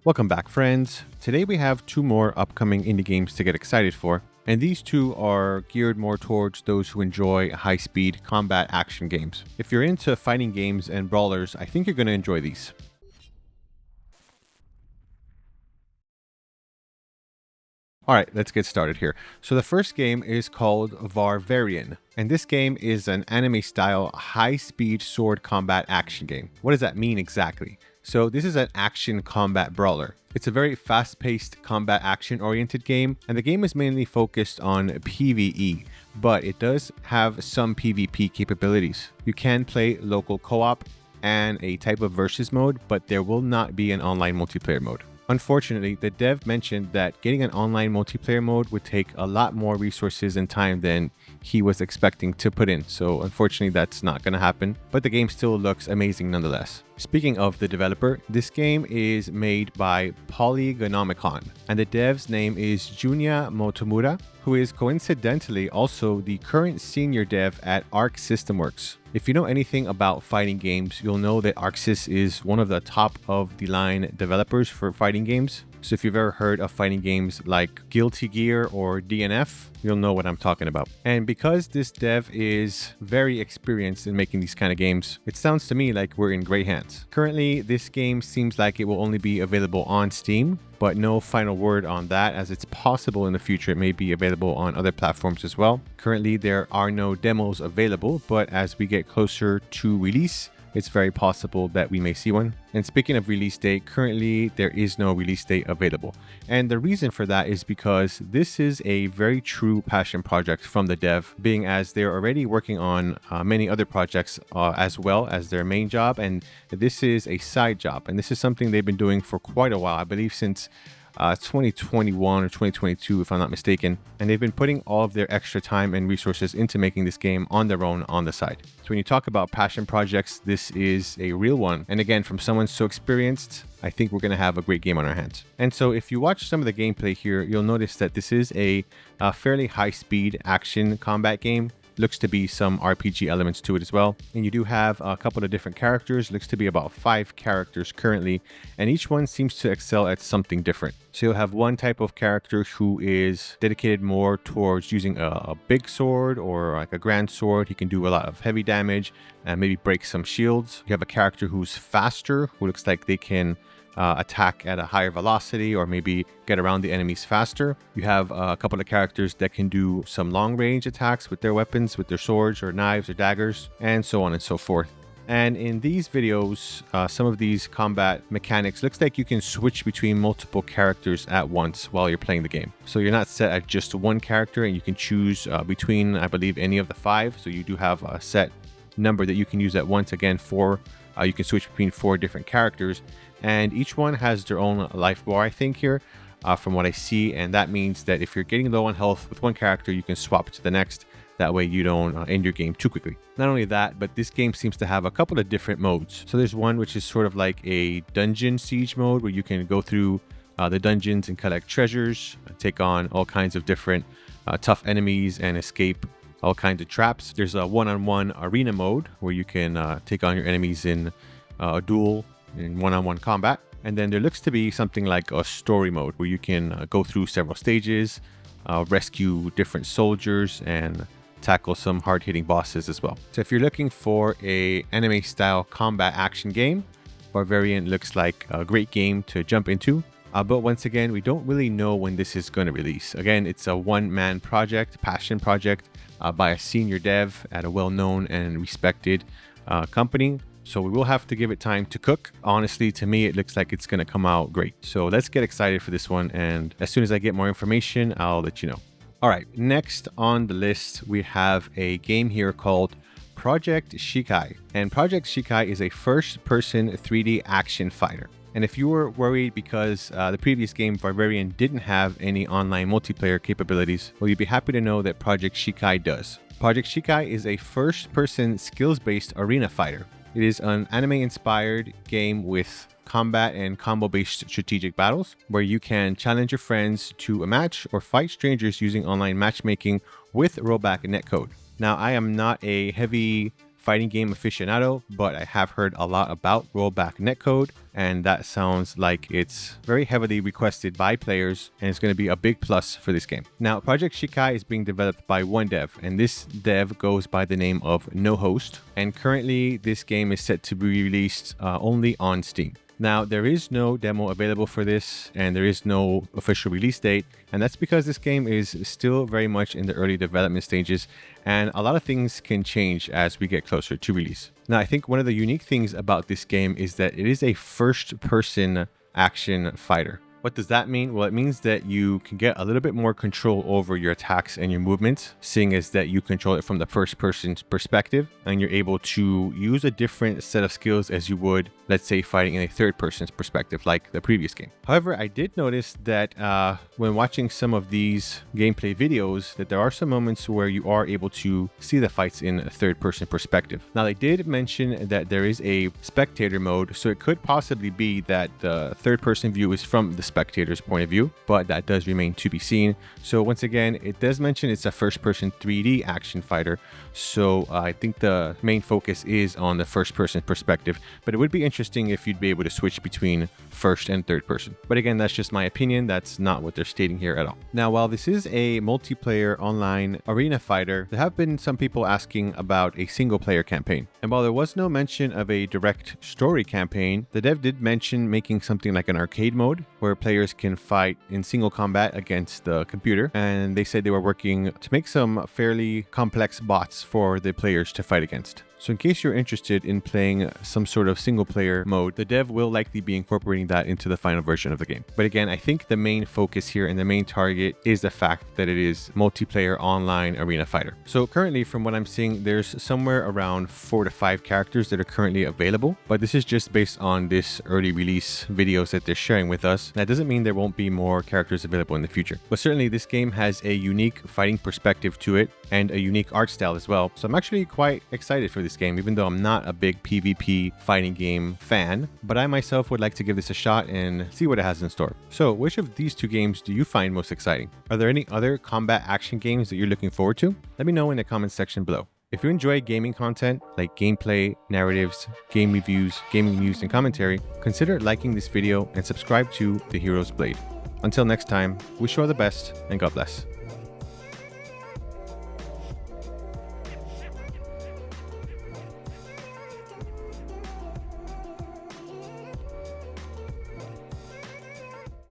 Welcome back, friends. Today we have two more upcoming indie games to get excited for, and these two are geared more towards those who enjoy high-speed combat action games. If you're into fighting games and brawlers, I think you're going to enjoy these. Alright, let's get started here. So the first game is called Varvarian, and this game is an anime-style high-speed sword combat action game. What does that mean exactly? So this is an action combat brawler. It's a very fast-paced combat action-oriented game, and the game is mainly focused on PvE, but it does have some PvP capabilities. You can play local co-op and a type of versus mode, but there will not be an online multiplayer mode. Unfortunately, the dev mentioned that getting an online multiplayer mode would take a lot more resources and time than he was expecting to put in, so unfortunately that's not going to happen, but the game still looks amazing nonetheless. Speaking of the developer, this game is made by Polygonomicon, and the dev's name is Junya Motomura, who is coincidentally also the current senior dev at Arc System Works. If you know anything about fighting games, you'll know that ArcSys is one of the top of the line developers for fighting games. So if you've ever heard of fighting games like Guilty Gear or DNF, you'll know what I'm talking about. And because this dev is very experienced in making these kind of games, it sounds to me like we're in great hands. Currently, this game seems like it will only be available on Steam, but no final word on that, as it's possible in the future it may be available on other platforms as well. Currently, there are no demos available, but as we get closer to release, it's very possible that we may see one. And speaking of release date, currently there is no release date available. And the reason for that is because this is a very true passion project from the dev, being as they're already working on many other projects as well as their main job. And this is a side job. And this is something they've been doing for quite a while, I believe since 2021 or 2022, if I'm not mistaken, and they've been putting all of their extra time and resources into making this game on their own on the side. So when you talk about passion projects, this is a real one. And again, from someone so experienced, I think we're going to have a great game on our hands. And so if you watch some of the gameplay here, you'll notice that this is a fairly high-speed action combat game. Looks to be some RPG elements to it as well. And you do have a couple of different characters. Looks to be about 5 characters currently, and each one seems to excel at something different. So you'll have one type of character who is dedicated more towards using a big sword or like a grand sword. He can do a lot of heavy damage and maybe break some shields. You have a character who's faster, who looks like they can attack at a higher velocity or maybe get around the enemies faster. You have a couple of characters that can do some long range attacks with their weapons, with their swords or knives or daggers, and so on and so forth. And in these videos, some of these combat mechanics looks like you can switch between multiple characters at once while you're playing the game. So you're not set at just one character, and you can choose between, I believe, any of the 5. So you do have a set number that you can use at once. Again, 4. You can switch between 4 different characters, and each one has their own life bar, I think, here, from what I see. And that means that if you're getting low on health with one character, you can swap to the next. That way you don't end your game too quickly. Not only that, but this game seems to have a couple of different modes. So there's one which is sort of like a dungeon siege mode, where you can go through the dungeons and collect treasures, take on all kinds of different tough enemies, and escape all kinds of traps. There's a one-on-one arena mode where you can take on your enemies in a duel in one-on-one combat. And then there looks to be something like a story mode where you can go through several stages, rescue different soldiers, and tackle some hard-hitting bosses as well. So if you're looking for a anime-style combat action game, Barbarian looks like a great game to jump into. But once again, we don't really know when this is going to release. Again, it's a one-man project, passion project by a senior dev at a well-known and respected company. So we will have to give it time to cook. Honestly, to me, it looks like it's going to come out great. So let's get excited for this one. And as soon as I get more information, I'll let you know. All right, next on the list, we have a game here called Project Shikai. And Project Shikai is a first-person 3D action fighter. And if you were worried because the previous game, Barbarian, didn't have any online multiplayer capabilities, well, you'd be happy to know that Project Shikai does. Project Shikai is a first-person skills-based arena fighter. It is an anime-inspired game with combat and combo-based strategic battles, where you can challenge your friends to a match or fight strangers using online matchmaking with rollback netcode. Now, I am not a heavy fighting game aficionado, but I have heard a lot about rollback netcode, and that sounds like it's very heavily requested by players, and it's going to be a big plus for this game. Now, Project Shikai is being developed by one dev, and this dev goes by the name of No Host, and currently this game is set to be released only on Steam. Now, there is no demo available for this, and there is no official release date, and that's because this game is still very much in the early development stages, and a lot of things can change as we get closer to release. Now, I think one of the unique things about this game is that it is a first-person action fighter. What does that mean? Well, it means that you can get a little bit more control over your attacks and your movements, seeing as that you control it from the first person's perspective, and you're able to use a different set of skills as you would, let's say, fighting in a third person's perspective like the previous game. However, I did notice that when watching some of these gameplay videos, that there are some moments where you are able to see the fights in a third person perspective. Now, they did mention that there is a spectator mode, so it could possibly be that the third person view is from the spectator's point of view, but that does remain to be seen. So once again, it does mention it's a first person 3D action fighter, so I think the main focus is on the first person perspective, but it would be interesting if you'd be able to switch between first and third person. But again, that's just my opinion. That's not what they're stating here at all. Now, while this is a multiplayer online arena fighter, there have been some people asking about a single player campaign. And while there was no mention of a direct story campaign, the dev did mention making something like an arcade mode where players can fight in single combat against the computer, and they said they were working to make some fairly complex bots for the players to fight against. So in case you're interested in playing some sort of single player mode, the dev will likely be incorporating that into the final version of the game. But again, I think the main focus here and the main target is the fact that it is multiplayer online arena fighter. So currently, from what I'm seeing, there's somewhere around 4 to 5 characters that are currently available, but this is just based on this early release videos that they're sharing with us. That doesn't mean there won't be more characters available in the future, but certainly this game has a unique fighting perspective to it and a unique art style as well. So I'm actually quite excited for this game, even though I'm not a big PvP fighting game fan, but I myself would like to give this a shot and see what it has in store. So which of these two games do you find most exciting? Are there any other combat action games that you're looking forward to? Let me know in the comments section below. If you enjoy gaming content like gameplay, narratives, game reviews, gaming news, and commentary, consider liking this video and subscribe to The Hero's Blade. Until next time, wish you all the best and God bless.